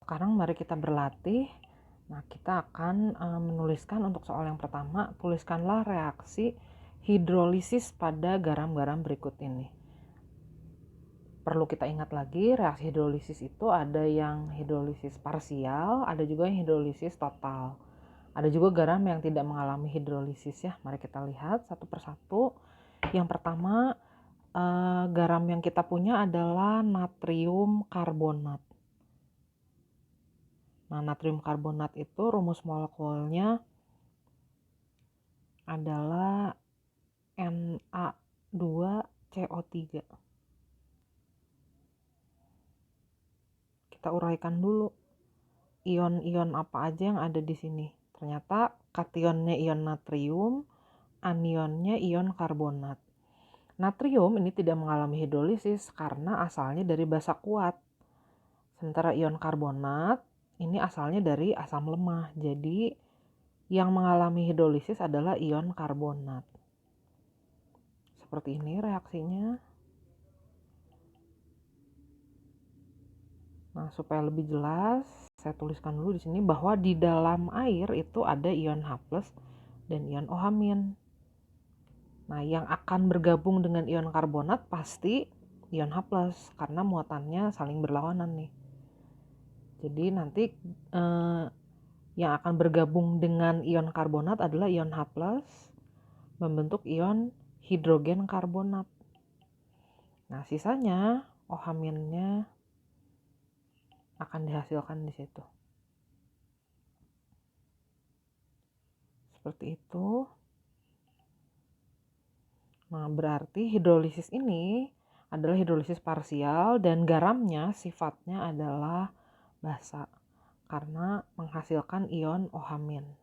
Sekarang mari kita berlatih. Nah, kita akan menuliskan untuk soal yang pertama, tuliskanlah reaksi hidrolisis pada garam-garam berikut ini. Perlu kita ingat lagi, reaksi hidrolisis itu ada yang hidrolisis parsial, ada juga yang hidrolisis total. Ada juga garam yang tidak mengalami hidrolisis ya. Mari kita lihat satu persatu. Yang pertama, garam yang kita punya adalah natrium karbonat. Nah, natrium karbonat itu rumus molekulnya adalah Na2CO3. Kita uraikan dulu ion-ion apa aja yang ada di sini. Ternyata kationnya ion natrium, anionnya ion karbonat. Natrium ini tidak mengalami hidrolisis karena asalnya dari basa kuat. Sementara ion karbonat ini asalnya dari asam lemah. Jadi yang mengalami hidrolisis adalah ion karbonat. Seperti ini reaksinya. Nah, supaya lebih jelas, saya tuliskan dulu di sini bahwa di dalam air itu ada ion H+ dan ion OH-. Nah, yang akan bergabung dengan ion karbonat pasti ion H+ karena muatannya saling berlawanan nih. Jadi nanti yang akan bergabung dengan ion karbonat adalah ion H+ membentuk ion hidrogen karbonat. Nah, sisanya OH-nya akan dihasilkan di situ. Seperti itu. Nah, berarti hidrolisis ini adalah hidrolisis parsial dan garamnya sifatnya adalah basa karena menghasilkan ion OH-.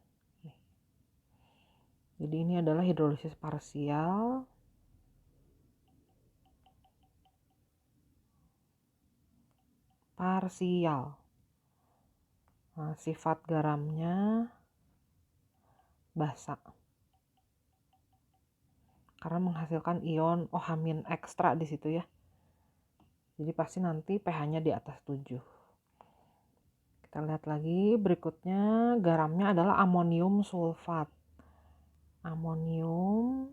Jadi ini adalah hidrolisis parsial. Nah, sifat garamnya basa karena menghasilkan ion OH- ekstra di situ ya. Jadi pasti nanti pH-nya di atas 7. Kita lihat lagi berikutnya, garamnya adalah amonium sulfat. Amonium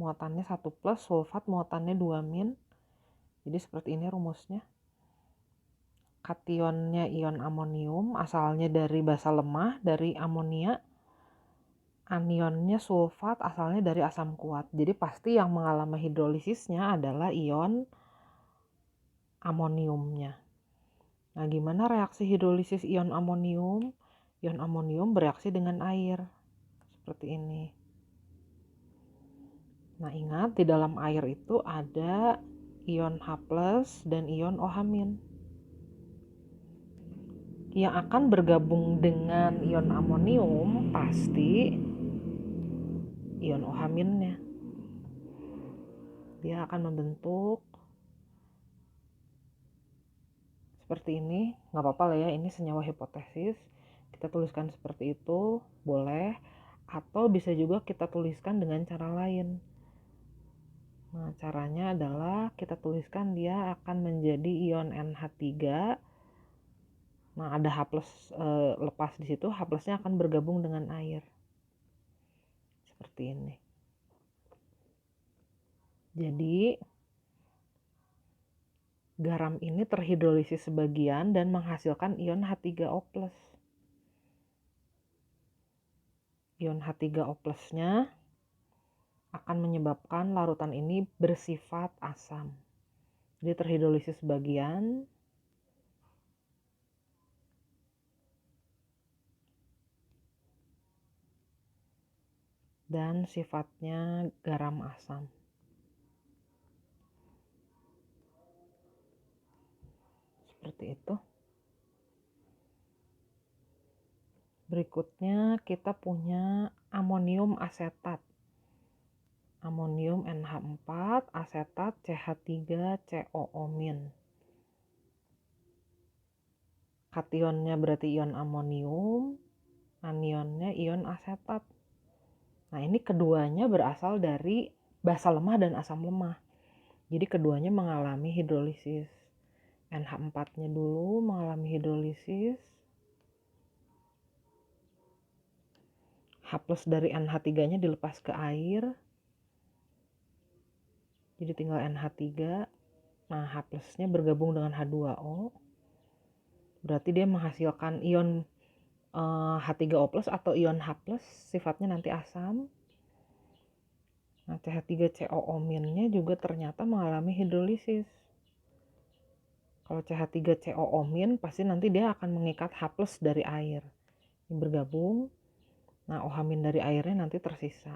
muatannya 1+, sulfat muatannya 2-. Jadi seperti ini rumusnya. Kationnya ion amonium asalnya dari basa lemah, dari amonia. Anionnya sulfat asalnya dari asam kuat. Jadi pasti yang mengalami hidrolisisnya adalah ion amoniumnya. Nah, gimana reaksi hidrolisis ion amonium? Ion amonium bereaksi dengan air. Seperti ini. Nah, ingat di dalam air itu ada ion H+ dan ion OH-. Yang akan bergabung dengan ion amonium pasti ion OH-nya. Dia akan membentuk seperti ini. Nggak apa-apa lah ya, ini senyawa hipotesis. Kita tuliskan seperti itu, boleh. Atau bisa juga kita tuliskan dengan cara lain. Nah, caranya adalah kita tuliskan dia akan menjadi ion NH3. Nah, ada H+ lepas di situ, H+-nya akan bergabung dengan air. Seperti ini. Jadi garam ini terhidrolisis sebagian dan menghasilkan ion H3O+. Ion H3O+-nya akan menyebabkan larutan ini bersifat asam. Jadi terhidrolisis sebagian dan sifatnya garam asam. Seperti itu. Berikutnya kita punya amonium asetat. Amonium NH4, asetat CH3COO-. Kationnya berarti ion amonium, anionnya ion asetat. Nah, ini keduanya berasal dari basa lemah dan asam lemah. Jadi keduanya mengalami hidrolisis. NH4-nya dulu mengalami hidrolisis. H+ dari NH3-nya dilepas ke air. Jadi tinggal NH3. Nah, H+-nya bergabung dengan H2O. Berarti dia menghasilkan ion H3O+ atau ion H+, sifatnya nanti asam. Nah, CH3COO- juga ternyata mengalami hidrolisis. Kalau CH3COO- pasti nanti dia akan mengikat H+ dari air. Ini bergabung. Nah, OH- dari airnya nanti tersisa.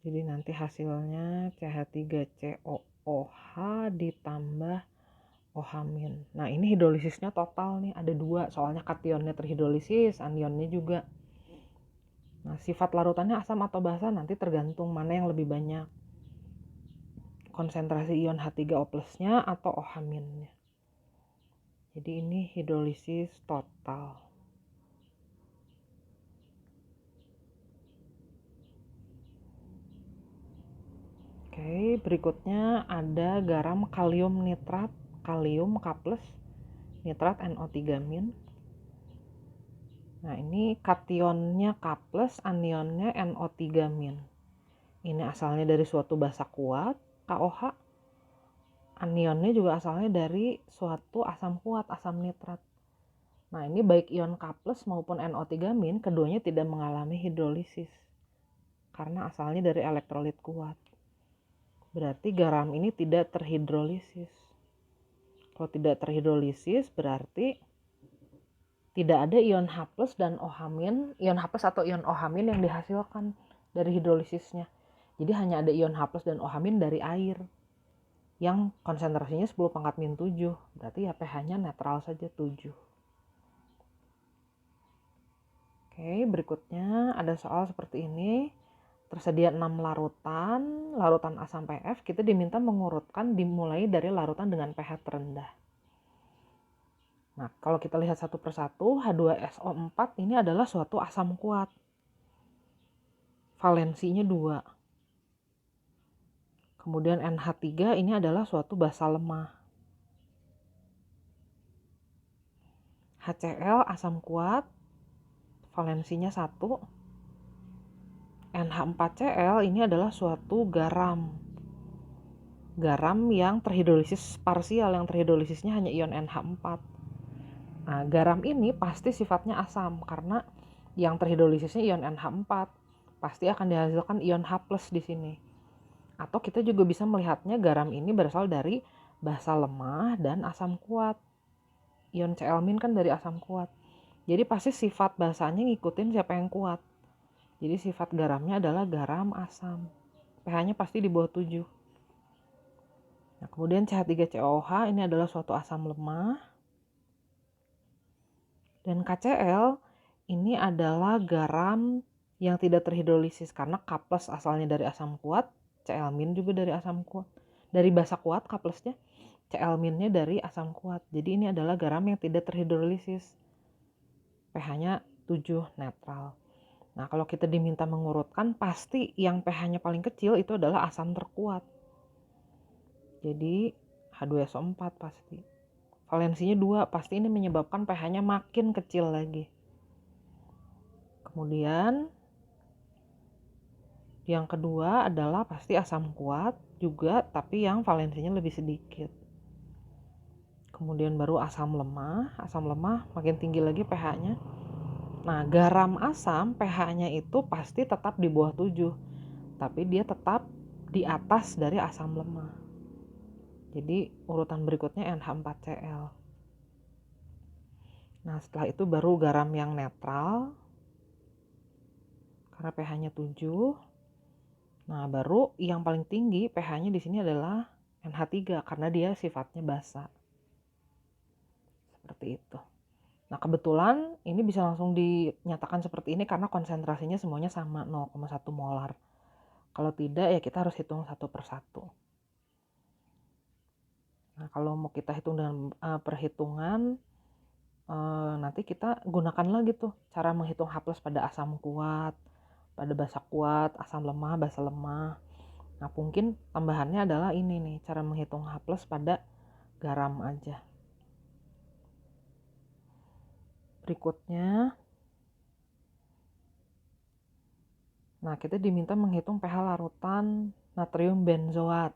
Jadi nanti hasilnya CH3COOH ditambah OH-. Nah, ini hidrolisisnya total nih, ada 2. Soalnya kationnya terhidrolisis, anionnya juga. Nah, sifat larutannya asam atau basa nanti tergantung mana yang lebih banyak. Konsentrasi ion H3O+-nya atau OH-nya. Jadi ini hidrolisis total. Oke, berikutnya ada garam kalium nitrat, kalium K+, nitrat NO3-. Nah, ini kationnya K+, anionnya NO3-. Ini asalnya dari suatu basa kuat, KOH. Anionnya juga asalnya dari suatu asam kuat, asam nitrat. Nah, ini baik ion K+ maupun NO3-, keduanya tidak mengalami hidrolisis karena asalnya dari elektrolit kuat. Berarti garam ini tidak terhidrolisis. Kalau tidak terhidrolisis berarti tidak ada ion H+ dan OH-, ion H+ atau ion OH- yang dihasilkan dari hidrolisisnya. Jadi hanya ada ion H+ dan OH- dari air yang konsentrasinya 10⁻⁷. Berarti ya pH-nya netral saja 7. Oke, berikutnya ada soal seperti ini. Tersedia 6 larutan A sampai F. Kita diminta mengurutkan dimulai dari larutan dengan pH terendah. Nah, kalau kita lihat satu persatu, H2SO4 ini adalah suatu asam kuat. Valensinya 2. Kemudian NH3 ini adalah suatu basa lemah. HCl asam kuat, valensinya 1. NH4Cl ini adalah suatu garam. Garam yang terhidrolisis parsial, yang terhidrolisisnya hanya ion NH4. Nah, garam ini pasti sifatnya asam karena yang terhidrolisisnya ion NH4. Pasti akan dihasilkan ion H+ di sini. Atau kita juga bisa melihatnya garam ini berasal dari basa lemah dan asam kuat. Ion Cl- kan dari asam kuat. Jadi pasti sifat basanya ngikutin siapa yang kuat. Jadi sifat garamnya adalah garam asam. pH-nya pasti di bawah 7. Nah, kemudian CH3COOH ini adalah suatu asam lemah. Dan KCl ini adalah garam yang tidak terhidrolisis karena K+ asalnya dari asam kuat, Cl- juga dari asam kuat. Dari basa kuat K+-nya, Cl- dari asam kuat. Jadi ini adalah garam yang tidak terhidrolisis. pH-nya 7 netral. Nah, kalau kita diminta mengurutkan, pasti yang pH-nya paling kecil itu adalah asam terkuat. Jadi H2SO4 pasti. Valensinya 2, pasti ini menyebabkan pH-nya makin kecil lagi. Kemudian yang kedua adalah pasti asam kuat juga, tapi yang valensinya lebih sedikit. Kemudian baru asam lemah makin tinggi lagi pH-nya. Nah, garam asam pH-nya itu pasti tetap di bawah 7, tapi dia tetap di atas dari asam lemah. Jadi urutan berikutnya NH4Cl. Nah, setelah itu baru garam yang netral karena pH-nya 7. Nah, baru yang paling tinggi pH-nya di sini adalah NH3 karena dia sifatnya basa. Seperti itu. Nah, kebetulan ini bisa langsung dinyatakan seperti ini karena konsentrasinya semuanya sama 0,1 molar. Kalau tidak ya kita harus hitung satu persatu. Nah, kalau mau kita hitung dengan perhitungan, nanti kita gunakan lagi tuh cara menghitung H+ pada asam kuat, pada basa kuat, asam lemah, basa lemah. Nah, mungkin tambahannya adalah ini nih, cara menghitung H+ pada garam aja. Berikutnya, nah kita diminta menghitung pH larutan natrium benzoat.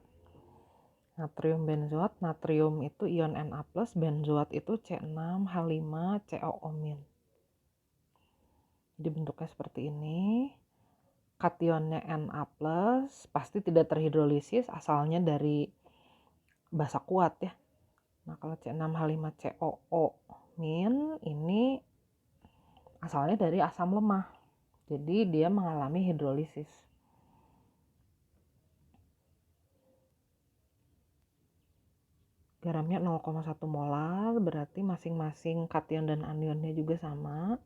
Natrium benzoat, natrium itu ion Na+, benzoat itu C6H5COO-. Jadi bentuknya seperti ini. Kationnya Na+, pasti tidak terhidrolisis, asalnya dari basa kuat ya. Nah, kalau C6H5COO- ini asalnya dari asam lemah. Jadi dia mengalami hidrolisis. Garamnya 0,1 molar, berarti masing-masing kation dan anionnya juga sama.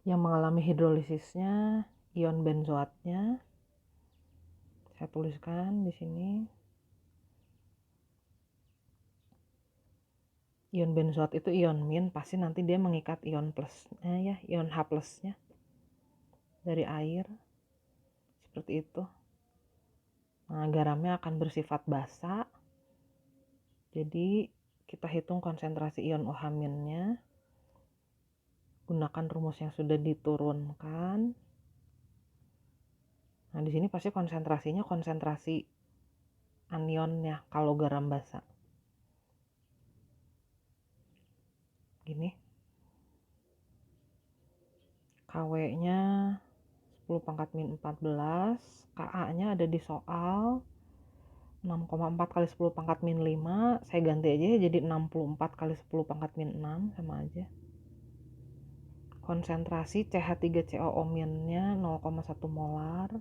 Yang mengalami hidrolisisnya ion benzoatnya. Saya tuliskan di sini. Ion benzoat itu ion min, pasti nanti dia mengikat ion plusnya ya, ion H plusnya dari air. Seperti itu. Nah, garamnya akan bersifat basa. Jadi kita hitung konsentrasi ion OH-nya. Gunakan rumus yang sudah diturunkan. Nah, di sini pasti konsentrasinya konsentrasi anionnya kalau garam basa. Gini. KW-nya 10 pangkat min 14, KA-nya ada di soal 6,4 kali 10 pangkat min 5, saya ganti aja ya jadi 64 kali 10 pangkat min 6, sama aja. Konsentrasi CH3COO-nya 0,1 molar.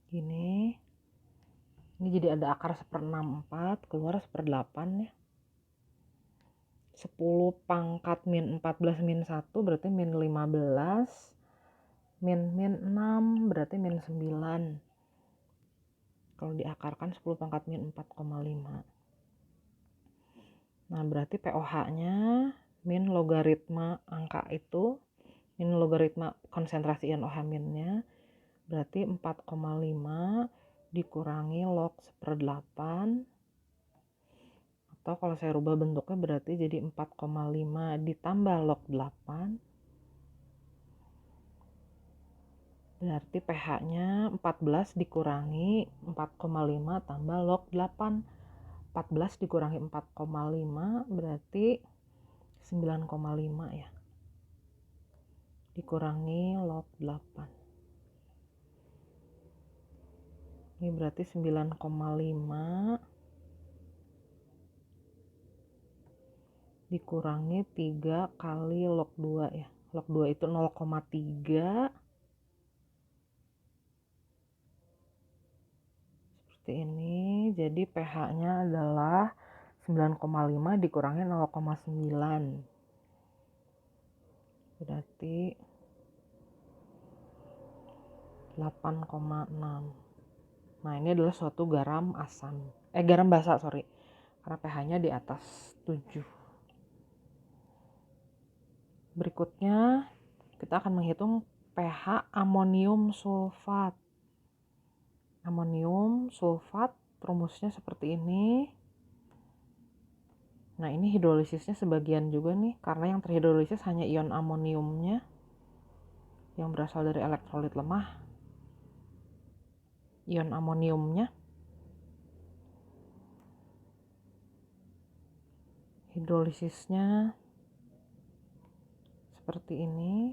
Gini. Ini jadi ada akar 1/64, keluar 1/8 ya. 10 pangkat min 14 min 1 berarti min 15. Min 6 berarti min 9. Kalau diakarkan 10 pangkat min 4,5. Nah, berarti pOH-nya min logaritma angka itu, min logaritma konsentrasi ion OH-nya, berarti 4,5 dikurangi log 1/8. Atau kalau saya rubah bentuknya berarti jadi 4,5 ditambah log 8. Berarti pH-nya 14 dikurangi 4,5 tambah log 8. 14 dikurangi 4,5 berarti 9,5 ya. Dikurangi log 8. Ini berarti 9,5 dikurangi 3 kali log 2 ya. Log 2 itu 0,3. Seperti ini. Jadi pH-nya adalah 9,5 dikurangi 0,9. Berarti 8,6. Nah, ini adalah suatu garam asam. Garam basa, sorry. Karena pH-nya di atas 7. Berikutnya, kita akan menghitung pH amonium sulfat. Amonium sulfat rumusnya seperti ini. Nah, ini hidrolisisnya sebagian juga nih, karena yang terhidrolisis hanya ion amoniumnya yang berasal dari elektrolit lemah. Ion amoniumnya. Hidrolisisnya seperti ini.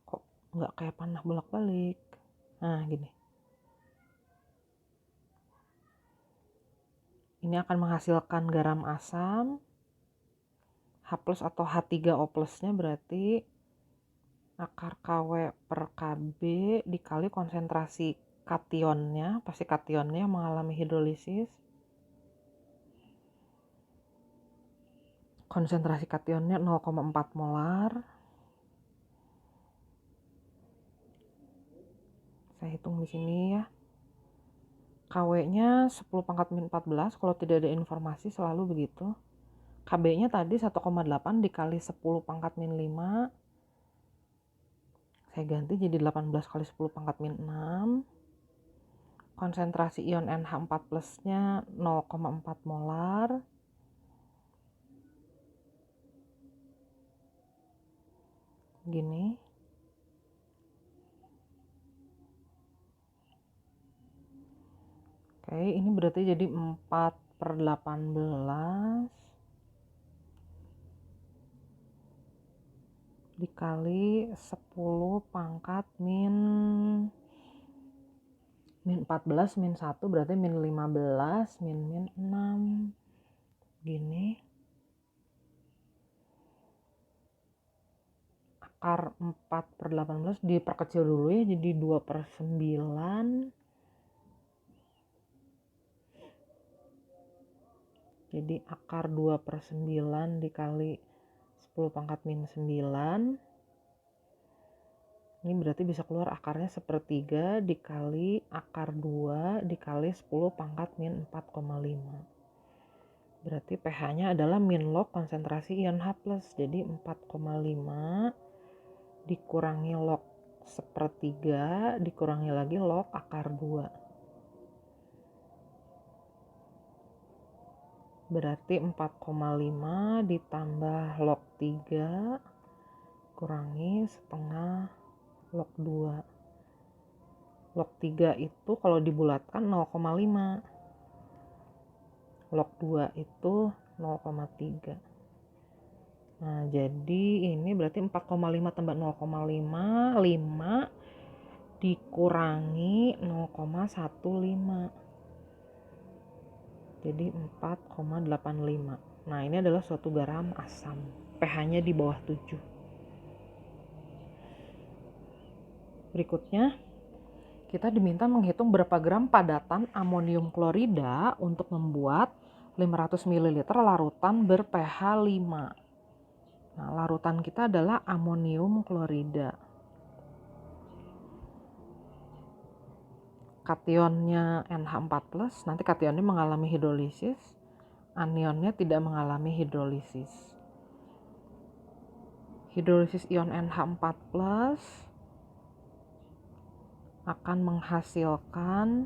Kok nggak kayak panah bolak-balik? Nah, gini. Ini akan menghasilkan garam asam. H+ atau H3O+-nya berarti akar KW per KB dikali konsentrasi kationnya, pasti kationnya mengalami hidrolisis. Konsentrasi kationnya 0,4 molar. Saya hitung di sini ya. KW-nya 10 pangkat min 14, kalau tidak ada informasi selalu begitu. KB-nya tadi 1,8 dikali 10 pangkat min 5 Saya ganti jadi 18 kali 10 pangkat min 6. Konsentrasi ion NH4 plusnya 0,4 molar. Gini. Oke, ini berarti jadi 4/18 dikali 10 pangkat min 14 min 1 berarti min 15 min 6 gini. Akar 4/18 diperkecil dulu ya, jadi 2/9. Jadi akar 2/9 dikali 10 pangkat min 9. Ini berarti bisa keluar akarnya 1/3 dikali akar 2 dikali 10 pangkat min 4,5. Berarti pH-nya adalah min log konsentrasi ion H+. Jadi 4,5 dikurangi log 1/3 dikurangi lagi log akar 2. Berarti 4,5 ditambah log 3 kurangi setengah log 2. Log 3 itu kalau dibulatkan 0,5. Log 2 itu 0,3. Nah, jadi ini berarti 4,5 tambah 0,5, 5 dikurangi 0,15. Jadi 4,85. Nah, ini adalah suatu garam asam. pH-nya di bawah 7. Berikutnya, kita diminta menghitung berapa gram padatan amonium klorida untuk membuat 500 ml larutan ber-pH 5. Nah, larutan kita adalah amonium klorida. Kationnya NH4+, nanti kationnya mengalami hidrolisis, anionnya tidak mengalami hidrolisis. Hidrolisis ion NH4+ akan menghasilkan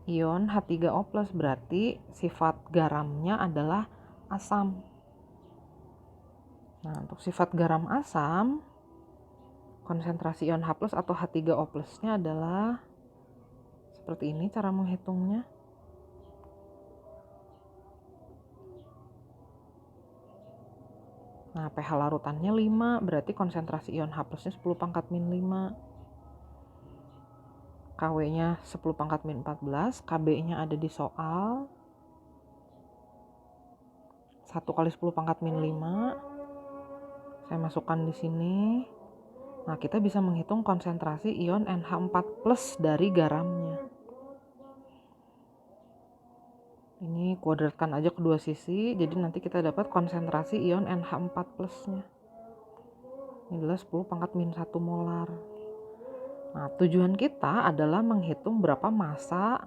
ion H3O+, berarti sifat garamnya adalah asam. Nah, untuk sifat garam asam, konsentrasi ion H+ atau H3O+-nya adalah seperti ini cara menghitungnya. Nah, pH larutannya 5, berarti konsentrasi ion H+-nya 10 pangkat min 5. KW-nya 10 pangkat min 14, KB-nya ada di soal. 1 kali 10 pangkat min 5. Saya masukkan di sini. Nah, kita bisa menghitung konsentrasi ion NH4+ dari garamnya. Ini kuadratkan aja kedua sisi, jadi nanti kita dapat konsentrasi ion NH4+-nya. Ini adalah 10 pangkat min 1 molar. Nah, tujuan kita adalah menghitung berapa massa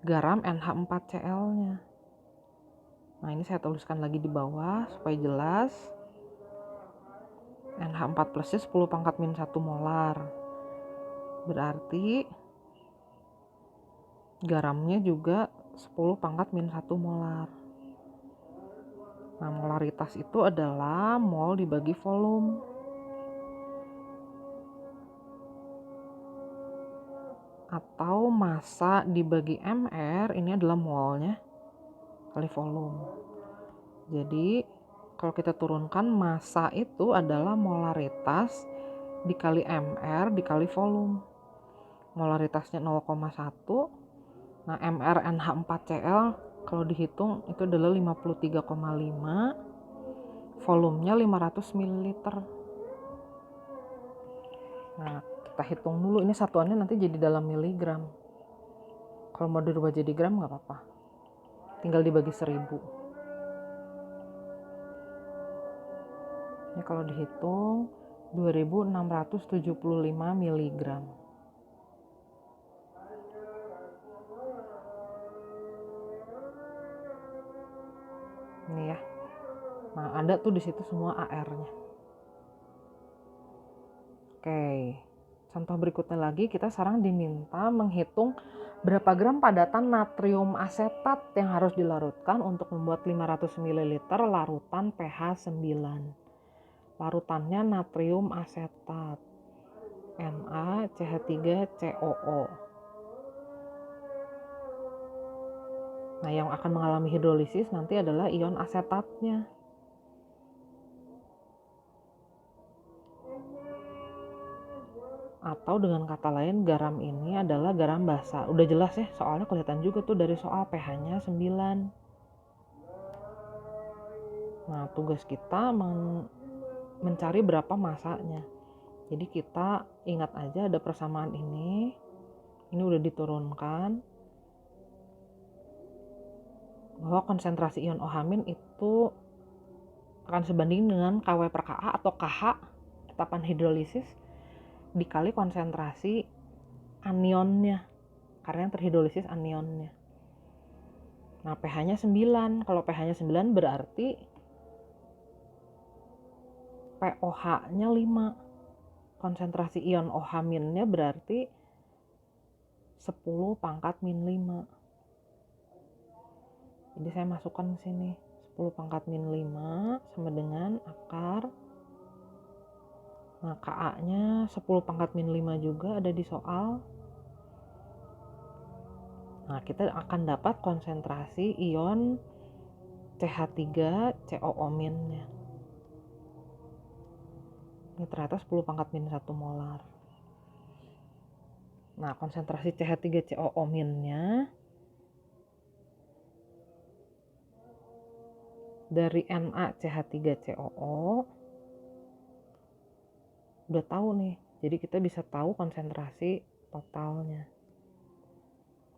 garam NH4Cl-nya. Nah, ini saya tuliskan lagi di bawah supaya jelas. NH4+-nya 10 pangkat min 1 molar. Berarti garamnya juga 10 pangkat min 1 molar. Nah, molaritas itu adalah mol dibagi volume. Atau massa dibagi mR, ini adalah molnya kali volume. Jadi kalau kita turunkan, massa itu adalah molaritas dikali mR dikali volume. Molaritasnya 0,1. Nah, mR NH4Cl kalau dihitung itu adalah 53,5. Volumenya 500 ml. Nah, kita hitung dulu, ini satuannya nanti jadi dalam miligram. Kalau mau dirubah jadi gram nggak apa-apa, tinggal dibagi 1000. Ini kalau dihitung 2675 miligram. Ini ya. Nah, ada tuh di situ semua AR-nya. Oke, contoh berikutnya lagi, kita sekarang diminta menghitung berapa gram padatan natrium asetat yang harus dilarutkan untuk membuat 500 ml larutan pH 9. Larutannya natrium asetat, NaCH3COO. Nah, yang akan mengalami hidrolisis nanti adalah ion asetatnya. Atau dengan kata lain, garam ini adalah garam basa. Udah jelas ya, soalnya kelihatan juga tuh dari soal pH-nya 9. Nah, tugas kita mencari berapa masanya. Jadi kita ingat aja ada persamaan ini. Ini udah diturunkan. Bahwa konsentrasi ion OH- itu akan sebanding dengan Kw per Ka atau Kh, tetapan hidrolisis, dikali konsentrasi anionnya, karena yang terhidrolisis anionnya. Nah, pH-nya 9. Kalau pH-nya 9 berarti POH-nya 5. Konsentrasi ion OH-nya berarti 10 pangkat min 5. Jadi saya masukkan ke sini 10 pangkat min 5 sama dengan akar. Nah, Ka-nya 10 pangkat min 5 juga ada di soal. Nah, kita akan dapat konsentrasi ion CH3COO-nya. Ini ternyata 10 pangkat min 1 molar. Nah, konsentrasi CH3COO-nya dari NaCH3COO udah tahu nih. Jadi kita bisa tahu konsentrasi totalnya.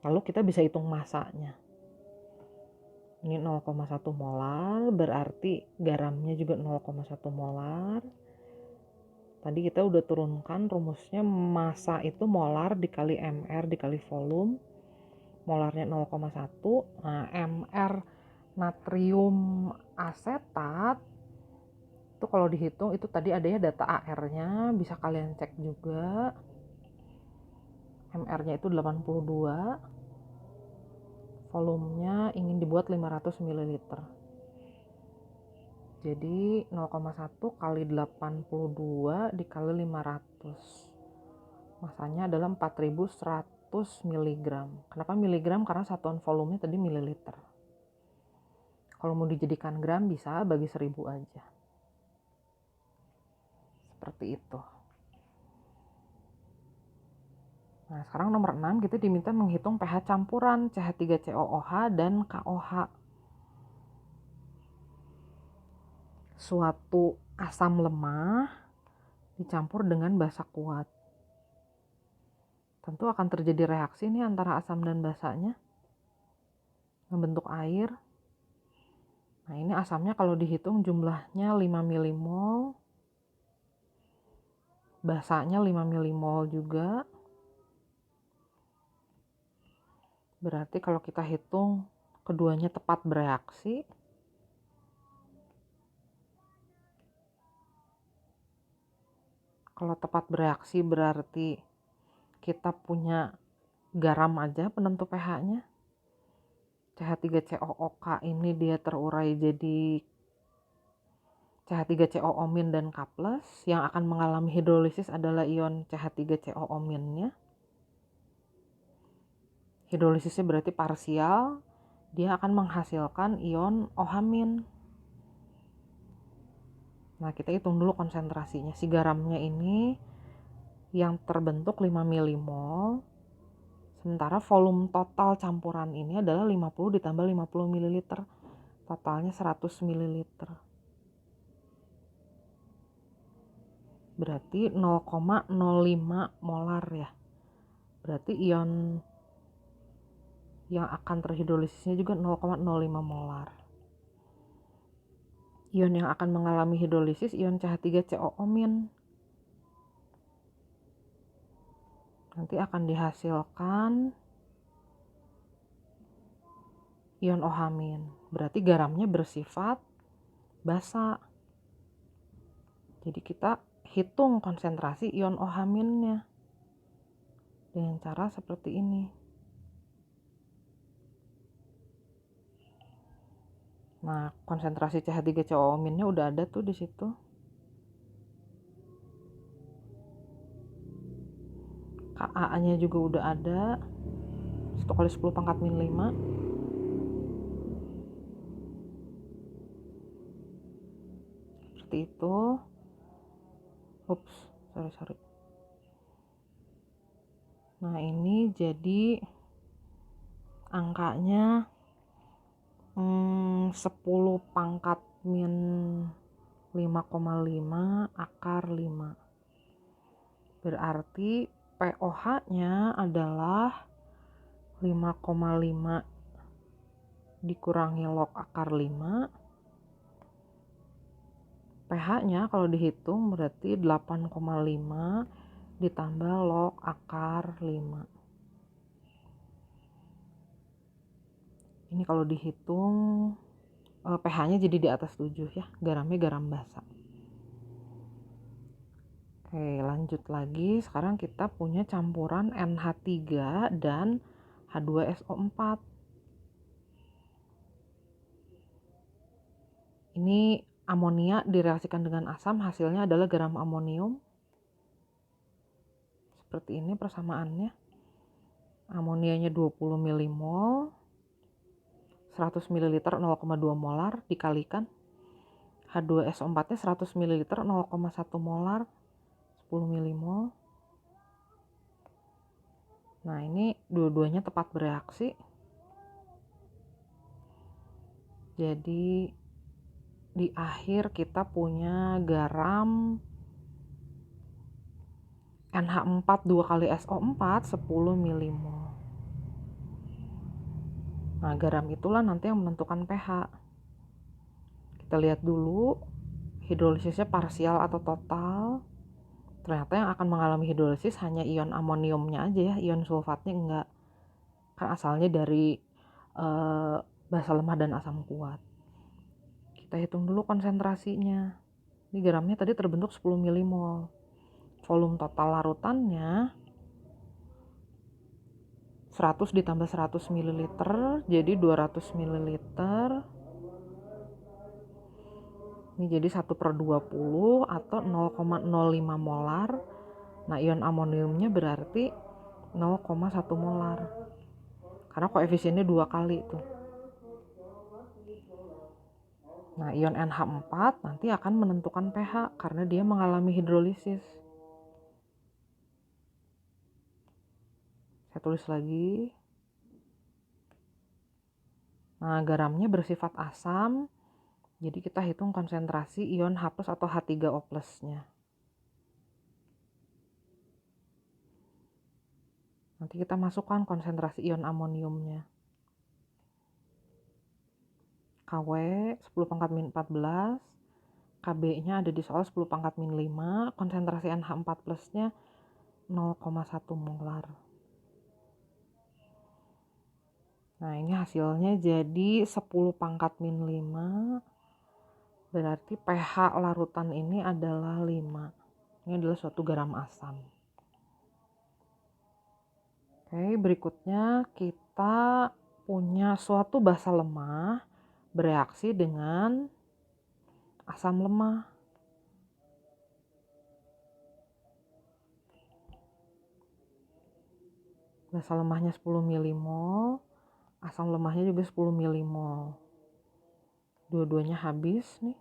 Lalu kita bisa hitung masanya. Ini 0,1 molar, berarti garamnya juga 0,1 molar. Tadi kita udah turunkan rumusnya, massa itu molar dikali mr dikali volume. Molarnya 0,1. Nah, mr natrium asetat itu kalau dihitung itu tadi adanya data AR-nya, bisa kalian cek juga. MR-nya itu 82. Volumenya ingin dibuat 500 ml. Jadi 0,1 kali 82 dikali 500. Masanya adalah 4100 mg. Kenapa miligram? Karena satuan volumenya tadi mililiter. Kalau mau dijadikan gram bisa bagi 1000 aja. Seperti itu. Nah, sekarang nomor 6 kita diminta menghitung pH campuran CH3COOH dan KOH. Suatu asam lemah dicampur dengan basa kuat. Tentu akan terjadi reaksi nih antara asam dan basanya, membentuk air. Nah, ini asamnya kalau dihitung jumlahnya 5 milimol, basanya 5 milimol juga. Berarti kalau kita hitung keduanya tepat bereaksi, kalau tepat bereaksi berarti kita punya garam aja penentu pH-nya. CH3COOK ini dia terurai jadi CH3COO- dan K+. Yang akan mengalami hidrolisis adalah ion CH3COO-nya. Hidrolisisnya berarti parsial, dia akan menghasilkan ion OH-. Nah, kita hitung dulu konsentrasinya. Si garamnya ini yang terbentuk 5 milimol, sementara volume total campuran ini adalah 50 ditambah 50 ml, totalnya 100 ml. Berarti 0,05 molar ya. Berarti ion yang akan terhidrolisisnya juga 0,05 molar. Ion yang akan mengalami hidrolisis ion CH3COO-. Nanti akan dihasilkan ion OH-. Berarti garamnya bersifat basa. Jadi kita hitung konsentrasi ion OH- dengan cara seperti ini. Nah, konsentrasi CH3COO- udah ada tuh di situ. Ka-nya juga udah ada. 1 kali 10 pangkat min 5. Seperti itu. Ups, sorry. Nah, ini jadi angkanya 10 pangkat min 5,5 akar 5. Berarti POH-nya adalah 5,5 dikurangi log akar 5. pH-nya kalau dihitung berarti 8,5 ditambah log akar 5. Ini kalau dihitung pH-nya jadi di atas 7 ya. Garamnya garam basa. Oke, lanjut lagi. Sekarang kita punya campuran NH3 dan H2SO4. Ini amonia direaksikan dengan asam, hasilnya adalah garam amonium. Seperti ini persamaannya. Amonianya 20 milimol, 100 ml 0,2 molar dikalikan. H2SO4-nya 100 ml 0,1 molar, 10 milimol. Nah, ini dua-duanya tepat bereaksi. Jadi di akhir kita punya garam NH4 2 kali SO4 10 milimol. Nah, garam itulah nanti yang menentukan pH. Kita lihat dulu hidrolisisnya parsial atau total. Ternyata yang akan mengalami hidrolisis hanya ion amoniumnya aja ya, ion sulfatnya enggak. Kan asalnya dari basa lemah dan asam kuat. Kita hitung dulu konsentrasinya. Ini garamnya tadi terbentuk 10 milimol. Volume total larutannya 100 ditambah 100 ml jadi 200 ml. Ini jadi 1/20 atau 0,05 molar. Nah, ion amoniumnya berarti 0,1 molar. Karena koefisiennya 2 kali tuh. Nah, ion NH4 nanti akan menentukan pH karena dia mengalami hidrolisis. Saya tulis lagi. Nah, garamnya bersifat asam. Jadi kita hitung konsentrasi ion H+ atau H3O+-nya. Nanti kita masukkan konsentrasi ion amoniumnya. Kw 10 pangkat min 14. Kb-nya ada di soal 10 pangkat min 5. Konsentrasi NH4+-nya 0,1 molar. Nah, ini hasilnya jadi 10 pangkat min 5. Berarti pH larutan ini adalah 5. Ini adalah suatu garam asam. Oke, berikutnya kita punya suatu basa lemah bereaksi dengan asam lemah. Basa lemahnya 10 milimol, asam lemahnya juga 10 milimol. Dua-duanya habis nih.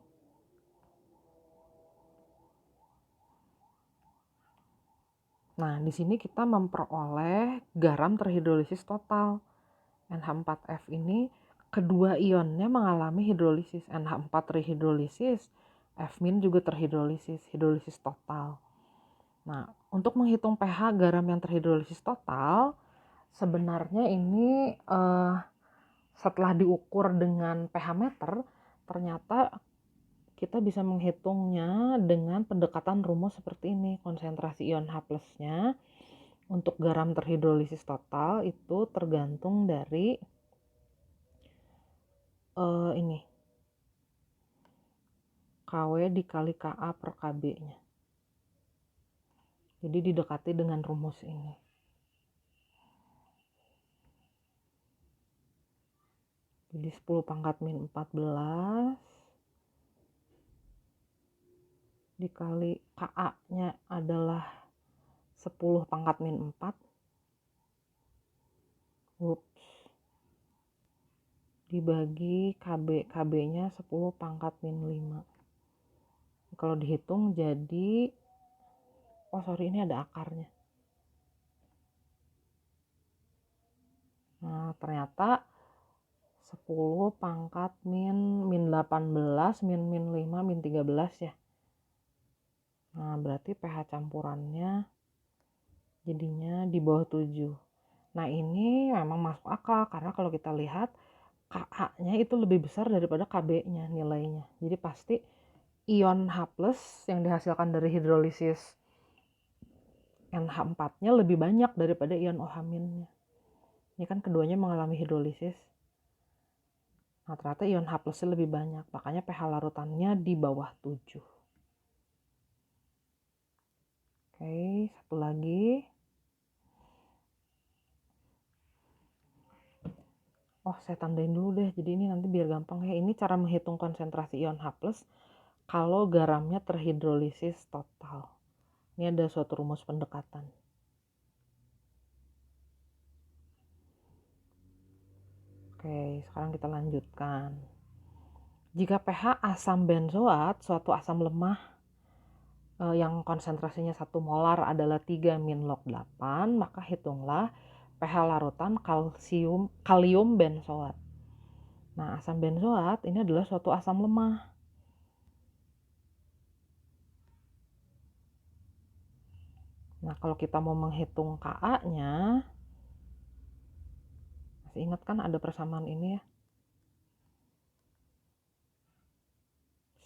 Nah, di sini kita memperoleh garam terhidrolisis total. NH4F ini kedua ionnya mengalami hidrolisis. NH4 terhidrolisis, F- juga terhidrolisis, hidrolisis total. Nah, untuk menghitung pH garam yang terhidrolisis total, sebenarnya ini setelah diukur dengan pH meter, ternyata kita bisa menghitungnya dengan pendekatan rumus seperti ini. Konsentrasi ion H+-nya untuk garam terhidrolisis total itu tergantung dari ini, Kw dikali Ka per Kb-nya. Jadi didekati dengan rumus ini. Jadi 10 pangkat min 14 dikali Ka-nya adalah 10 pangkat min 4. Dibagi KB-nya 10 pangkat min 5. Kalau dihitung jadi, ini ada akarnya. Nah, ternyata 10 pangkat min 18, min 5, min 13 ya. Nah, berarti pH campurannya jadinya di bawah 7. Nah, ini memang masuk akal karena kalau kita lihat Ka-nya itu lebih besar daripada Kb-nya nilainya. Jadi pasti ion H+ yang dihasilkan dari hidrolisis NH4-nya lebih banyak daripada ion OH-nya. Ini kan keduanya mengalami hidrolisis. Nah, ternyata ion H+-nya lebih banyak, makanya pH larutannya di bawah 7. Oke, satu lagi. Saya tandain dulu deh, jadi ini nanti biar gampang ya. Ini cara menghitung konsentrasi ion H+ kalau garamnya terhidrolisis total. Ini ada suatu rumus pendekatan. Oke, sekarang kita lanjutkan. Jika pH asam benzoat, suatu asam lemah yang konsentrasinya 1 molar adalah 3 min log 8, maka hitunglah pH larutan kalium benzoat. Nah, asam benzoat ini adalah suatu asam lemah. Nah, kalau kita mau menghitung Ka-nya, masih ingat kan ada persamaan ini ya?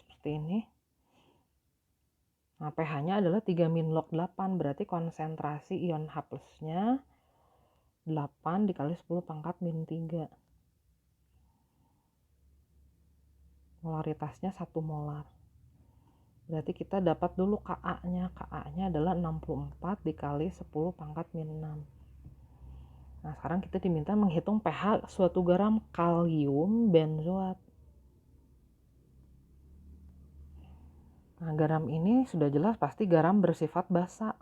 Seperti ini. Nah, pH-nya adalah 3 min log 8, berarti konsentrasi ion H+-nya 8 dikali 10 pangkat min 3. Molaritasnya 1 molar. Berarti kita dapat dulu Ka-nya. Ka-nya adalah 64 dikali 10 pangkat min 6. Nah, sekarang kita diminta menghitung pH suatu garam kalium benzoat. Nah, garam ini sudah jelas pasti garam bersifat basa.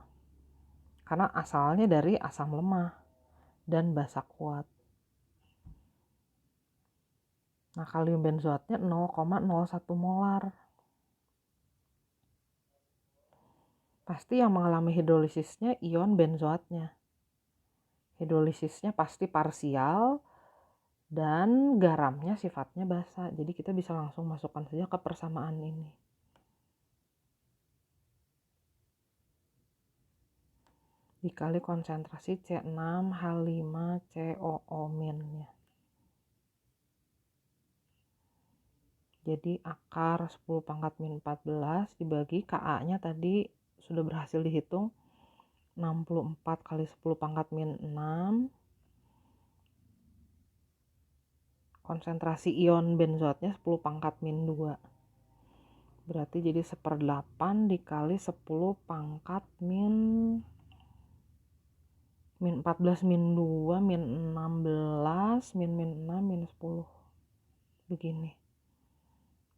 Karena asalnya dari asam lemah dan basa kuat. Nah, kalium benzoatnya 0,01 molar. Pasti yang mengalami hidrolisisnya ion benzoatnya. Hidrolisisnya pasti parsial dan garamnya sifatnya basa. Jadi kita bisa langsung masukkan saja ke persamaan ini. Dikali konsentrasi C6H5COO-nya. Jadi akar 10 pangkat min 14 dibagi Ka-nya tadi sudah berhasil dihitung 64 kali 10 pangkat min 6. Konsentrasi ion benzoatnya 10 pangkat min 2. Berarti jadi 1/8 dikali 10 pangkat min 14 min 2 min 16 min 6 min 10. Begini.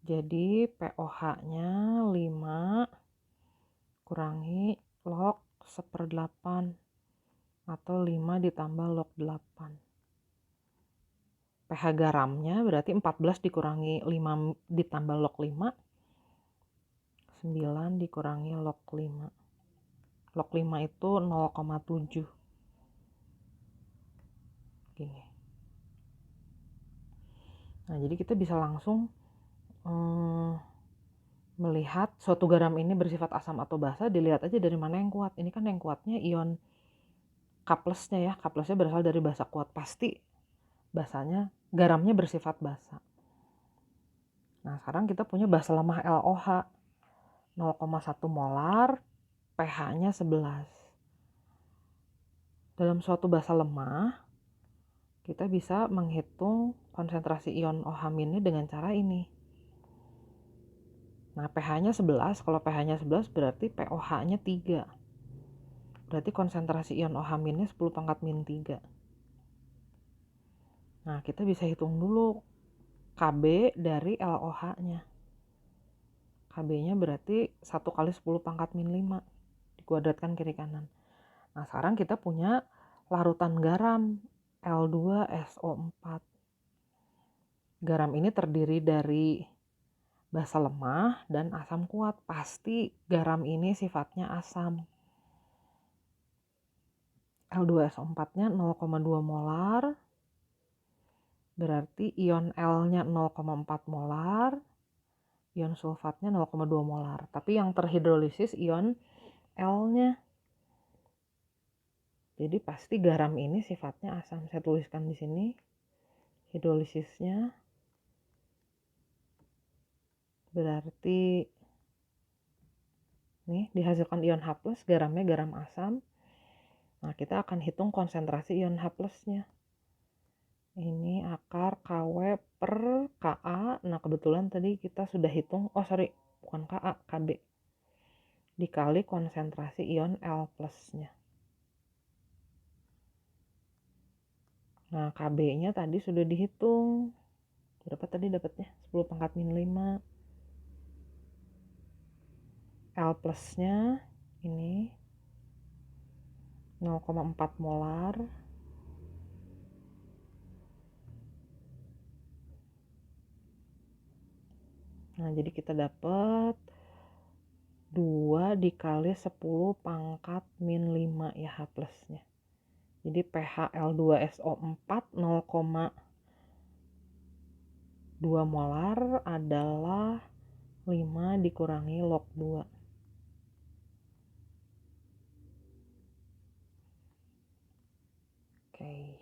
Jadi POH-nya 5 kurangi log 1/8 atau 5 ditambah log 8. pH garamnya berarti 14 dikurangi 5 ditambah log 5, 9 dikurangi log 5. Log 5 itu 0,7. Gini. Nah, jadi kita bisa langsung melihat suatu garam ini bersifat asam atau basa, dilihat aja dari mana yang kuat. Ini kan yang kuatnya ion K+-nya ya. K+-nya berasal dari basa kuat. Pasti basanya, garamnya bersifat basa. Nah, sekarang kita punya basa lemah LOH 0,1 molar, pH-nya 11. Dalam suatu basa lemah, kita bisa menghitung konsentrasi ion OH- dengan cara ini. Nah, pH-nya 11, kalau pH-nya 11 berarti POH-nya 3. Berarti konsentrasi ion OH- 10 pangkat min 3. Nah, kita bisa hitung dulu Kb dari LOH-nya. Kb-nya berarti 1 kali 10 pangkat min 5. Dikuadratkan kiri kanan. Nah, sekarang kita punya larutan garam L2SO4. Garam ini terdiri dari basa lemah dan asam kuat. Pasti garam ini sifatnya asam. L2SO4-nya 0,2 molar. Berarti ion L-nya 0,4 molar. Ion sulfatnya 0,2 molar. Tapi yang terhidrolisis ion L-nya. Jadi pasti garam ini sifatnya asam. Saya tuliskan di sini hidrolisisnya. Berarti nih dihasilkan ion H+, garamnya garam asam. Nah, kita akan hitung konsentrasi ion H+-nya. Ini akar KW per Ka. Nah, kebetulan tadi kita sudah hitung, bukan Ka, Kb. Dikali konsentrasi ion L+-nya. Nah, Kb-nya tadi sudah dihitung. Berapa tadi dapatnya? 10 pangkat min 5. L+-nya ini 0,4 molar. Nah, jadi kita dapat 2 dikali 10 pangkat min 5 ya H+-nya. Jadi pH L2SO4 0,2 molar adalah 5 dikurangi log 2. Oke.